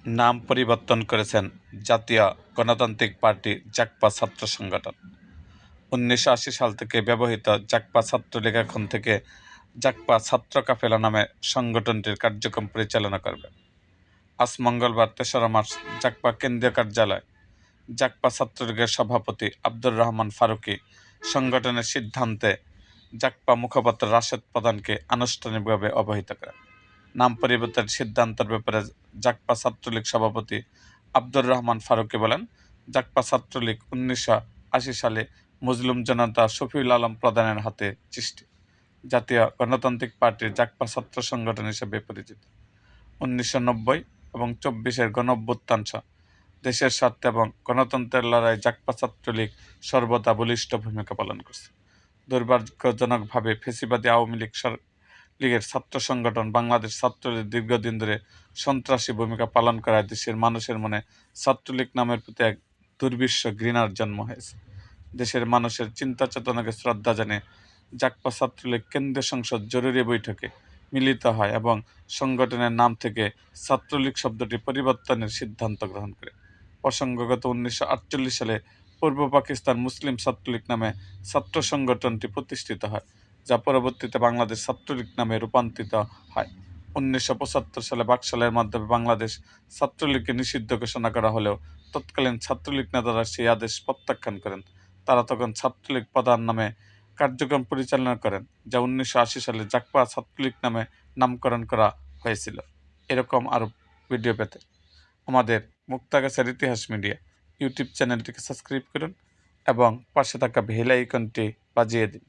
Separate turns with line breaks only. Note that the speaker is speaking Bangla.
নাম পরিবর্তন করেছেন জাতীয় গণতান্ত্রিক পার্টি জাকপা ছাত্র সংগঠন। 1980 সাল থেকে ব্যবহৃত জাকপা ছাত্রলীগ এখন থেকে জাকপা ছাত্র কাফেলা নামে সংগঠনটির কার্যক্রম পরিচালনা করবে। আজ মঙ্গলবার 3রা মার্চ জাকপা কেন্দ্রীয় কার্যালয় জাকপা ছাত্রলীগের সভাপতি আব্দুর রহমান ফারুকী সংগঠনের সিদ্ধান্তে জাকপা মুখপাত্র রাশেদ প্রধানকে আনুষ্ঠানিকভাবে অবহিত করেন। নাম পরিবর্তনের সিদ্ধান্তের ব্যাপারে জাকপা ছাত্রলীগ সভাপতি আব্দুর রহমান ফারুকী বলেন, জাকপা ছাত্রলীগ 1980 সালে মুসলিম জনতা শফিউল আলম প্রধানের হাতে সৃষ্টি জাতীয় গণতান্ত্রিক পার্টির জাকপা ছাত্র সংগঠন হিসেবে পরিচিত। 1990 এবং 24-এর গণঅভ্যুত্থান সহ দেশের স্বার্থে এবং গণতন্ত্রের লড়াই জাকপা ছাত্রলীগ সর্বদা বলিষ্ঠ ভূমিকা পালন করছে। দুর্ভাগ্যজনকভাবে ফ্যাসিবাদী আওয়ামী লীগের ছাত্র সংগঠন বাংলাদেশ ছাত্রলীগ দীর্ঘদিন ধরে সন্ত্রাসী ভূমিকা পালন করায় দেশের মানুষের মনে ছাত্রলীগ নামের প্রতি এক দুর্বিশ্ব ঘৃণার জন্ম হয়েছে। দেশের মানুষের চিন্তা চেতনাকে শ্রদ্ধা জানিয়ে জাকপা ছাত্রলীগ কেন্দ্রীয় সংসদ জরুরি বৈঠকে মিলিত হয় এবং সংগঠনের নাম থেকে ছাত্রলীগ শব্দটি পরিবর্তনের সিদ্ধান্ত গ্রহণ করে। প্রসঙ্গগত 1948 সালে পূর্ব পাকিস্তান মুসলিম ছাত্রলীগ নামে ছাত্র সংগঠনটি প্রতিষ্ঠিত হয়, যা পরবর্তীতে বাংলাদেশ ছাত্রলীগ নামে রূপান্তরিত হয়। 1975 সালে বাকশালের মাধ্যমে বাংলাদেশ ছাত্রলীগকে নিষিদ্ধ ঘোষণা করা হলেও তৎকালীন ছাত্রলীগ নেতারা সেই আদেশ প্রত্যাখ্যান করেন। তারা তখন ছাত্রলীগ প্রধান নামে কার্যক্রম পরিচালনা করেন, যা 1980 সালে জাকপা ছাত্রলীগ নামে নামকরণ করা হয়েছিল। এরকম আরও ভিডিও পেতে আমাদের মুক্তাগাছার ইতিহাস মিডিয়া ইউটিউব চ্যানেলটিকে সাবস্ক্রাইব করুন এবং পাশে থাকা বেল আইকনটি বাজিয়ে দিন।